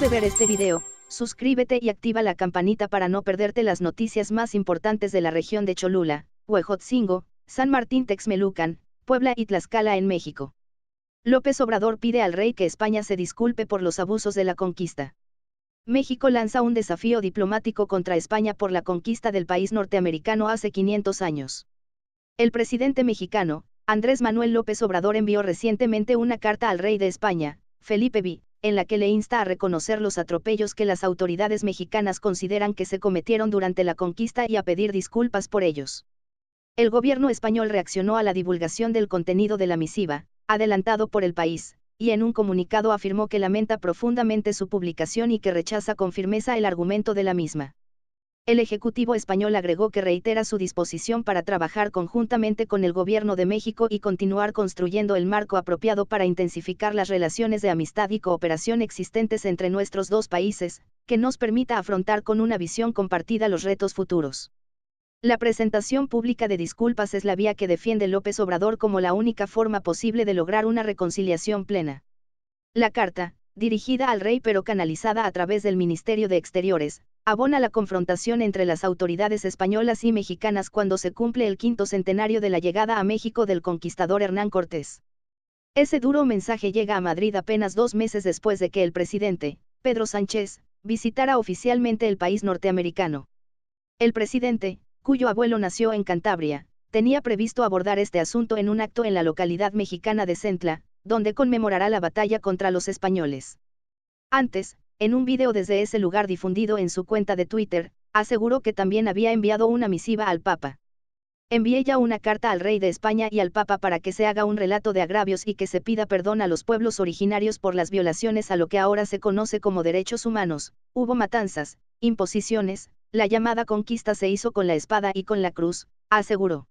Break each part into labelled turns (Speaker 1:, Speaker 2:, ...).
Speaker 1: de ver este video, suscríbete y activa la campanita para no perderte las noticias más importantes de la región de Cholula, Huejotzingo, San Martín Texmelucan, Puebla y Tlaxcala en México. López Obrador pide al rey que España se disculpe por los abusos de la conquista. México lanza un desafío diplomático contra España por la conquista del país norteamericano hace 500 años. El presidente mexicano, Andrés Manuel López Obrador envió recientemente una carta al rey de España, Felipe V, en la que le insta a reconocer los atropellos que las autoridades mexicanas consideran que se cometieron durante la conquista y a pedir disculpas por ellos. El gobierno español reaccionó a la divulgación del contenido de la misiva, adelantado por El País, y en un comunicado afirmó que lamenta profundamente su publicación y que rechaza con firmeza el argumento de la misma. El Ejecutivo español agregó que reitera su disposición para trabajar conjuntamente con el Gobierno de México y continuar construyendo el marco apropiado para intensificar las relaciones de amistad y cooperación existentes entre nuestros dos países, que nos permita afrontar con una visión compartida los retos futuros. La presentación pública de disculpas es la vía que defiende López Obrador como la única forma posible de lograr una reconciliación plena. La carta, dirigida al rey pero canalizada a través del Ministerio de Exteriores, abona la confrontación entre las autoridades españolas y mexicanas cuando se cumple el 5º centenario de la llegada a México del conquistador Hernán Cortés. Ese duro mensaje llega a Madrid apenas 2 meses después de que el presidente, Pedro Sánchez, visitara oficialmente el país norteamericano. El presidente, cuyo abuelo nació en Cantabria, tenía previsto abordar este asunto en un acto en la localidad mexicana de Centla, donde conmemorará la batalla contra los españoles. Antes, en un video desde ese lugar difundido en su cuenta de Twitter, aseguró que también había enviado una misiva al Papa. Envié ya una carta al rey de España y al Papa para que se haga un relato de agravios y que se pida perdón a los pueblos originarios por las violaciones a lo que ahora se conoce como derechos humanos. Hubo matanzas, imposiciones, la llamada conquista se hizo con la espada y con la cruz, aseguró.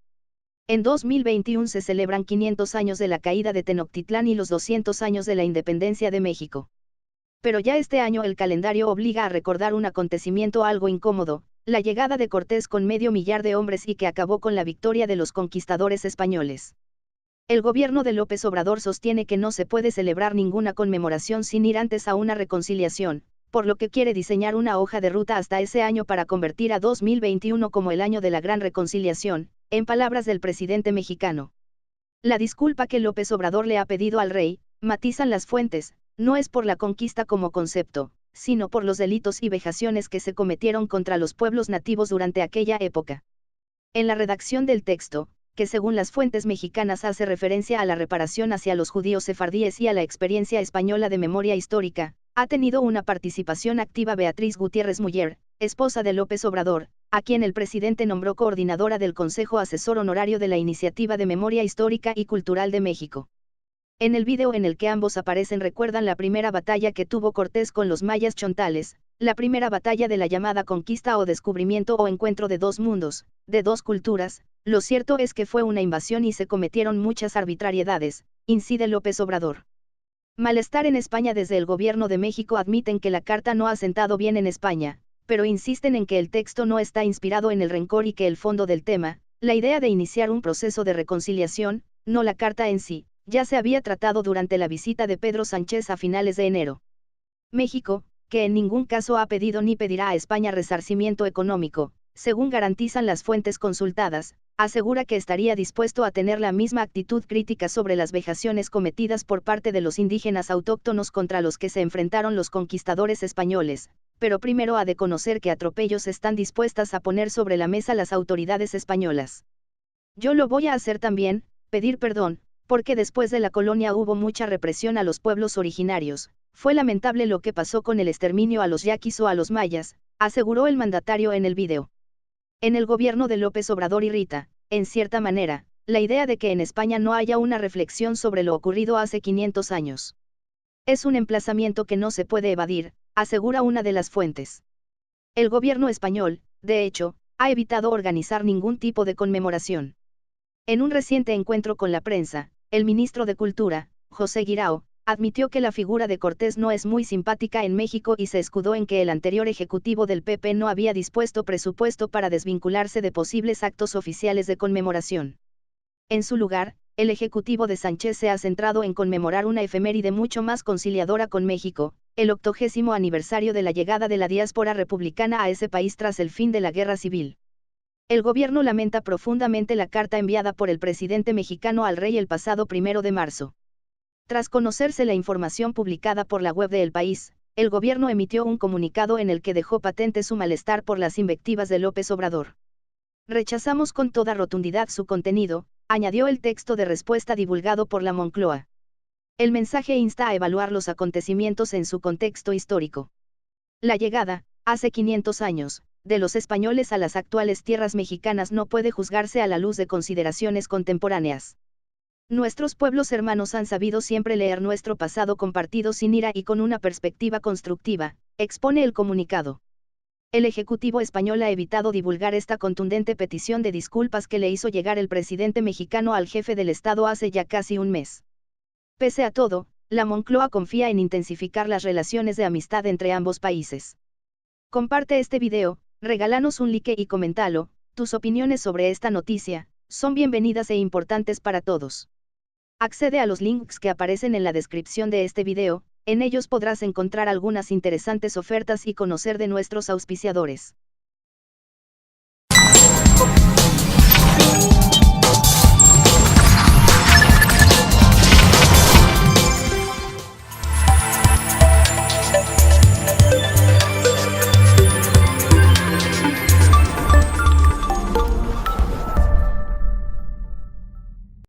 Speaker 1: En 2021 se celebran 500 años de la caída de Tenochtitlán y los 200 años de la independencia de México. Pero ya este año el calendario obliga a recordar un acontecimiento algo incómodo, la llegada de Cortés con 500.000 de hombres y que acabó con la victoria de los conquistadores españoles. El gobierno de López Obrador sostiene que no se puede celebrar ninguna conmemoración sin ir antes a una reconciliación, por lo que quiere diseñar una hoja de ruta hasta ese año para convertir a 2021 como el año de la gran reconciliación, en palabras del presidente mexicano. La disculpa que López Obrador le ha pedido al rey, matizan las fuentes, no es por la conquista como concepto, sino por los delitos y vejaciones que se cometieron contra los pueblos nativos durante aquella época. En la redacción del texto, que según las fuentes mexicanas hace referencia a la reparación hacia los judíos sefardíes y a la experiencia española de memoria histórica, ha tenido una participación activa Beatriz Gutiérrez Muller, esposa de López Obrador, a quien el presidente nombró coordinadora del Consejo Asesor Honorario de la Iniciativa de Memoria Histórica y Cultural de México. En el video en el que ambos aparecen recuerdan la primera batalla que tuvo Cortés con los mayas chontales, la primera batalla de la llamada conquista o descubrimiento o encuentro de dos mundos, de dos culturas. Lo cierto es que fue una invasión y se cometieron muchas arbitrariedades, incide López Obrador. Malestar en España. Desde el gobierno de México admiten que la carta no ha sentado bien en España, pero insisten en que el texto no está inspirado en el rencor y que el fondo del tema, la idea de iniciar un proceso de reconciliación, no la carta en sí, ya se había tratado durante la visita de Pedro Sánchez a finales de enero. México, que en ningún caso ha pedido ni pedirá a España resarcimiento económico, según garantizan las fuentes consultadas, asegura que estaría dispuesto a tener la misma actitud crítica sobre las vejaciones cometidas por parte de los indígenas autóctonos contra los que se enfrentaron los conquistadores españoles, pero primero ha de conocer qué atropellos están dispuestas a poner sobre la mesa las autoridades españolas. Yo lo voy a hacer también, pedir perdón, porque después de la colonia hubo mucha represión a los pueblos originarios. Fue lamentable lo que pasó con el exterminio a los yaquis o a los mayas, aseguró el mandatario en el video. En el gobierno de López Obrador irrita, en cierta manera, la idea de que en España no haya una reflexión sobre lo ocurrido hace 500 años. Es un emplazamiento que no se puede evadir, asegura una de las fuentes. El gobierno español, de hecho, ha evitado organizar ningún tipo de conmemoración. En un reciente encuentro con la prensa, el ministro de Cultura, José Guirao, admitió que la figura de Cortés no es muy simpática en México y se escudó en que el anterior ejecutivo del PP no había dispuesto presupuesto para desvincularse de posibles actos oficiales de conmemoración. En su lugar, el ejecutivo de Sánchez se ha centrado en conmemorar una efeméride mucho más conciliadora con México, el 80º aniversario de la llegada de la diáspora republicana a ese país tras el fin de la guerra civil. El gobierno lamenta profundamente la carta enviada por el presidente mexicano al rey el pasado 1 de marzo. Tras conocerse la información publicada por la web de El País, el gobierno emitió un comunicado en el que dejó patente su malestar por las invectivas de López Obrador. Rechazamos con toda rotundidad su contenido, añadió el texto de respuesta divulgado por la Moncloa. El mensaje insta a evaluar los acontecimientos en su contexto histórico. La llegada, hace 500 años, de los españoles a las actuales tierras mexicanas no puede juzgarse a la luz de consideraciones contemporáneas. Nuestros pueblos hermanos han sabido siempre leer nuestro pasado compartido sin ira y con una perspectiva constructiva, expone el comunicado. El Ejecutivo español ha evitado divulgar esta contundente petición de disculpas que le hizo llegar el presidente mexicano al jefe del Estado hace ya casi un mes. Pese a todo, la Moncloa confía en intensificar las relaciones de amistad entre ambos países. Comparte este video, regálanos un like y coméntalo. Tus opiniones sobre esta noticia son bienvenidas e importantes para todos. Accede a los links que aparecen en la descripción de este video, en ellos podrás encontrar algunas interesantes ofertas y conocer de nuestros auspiciadores.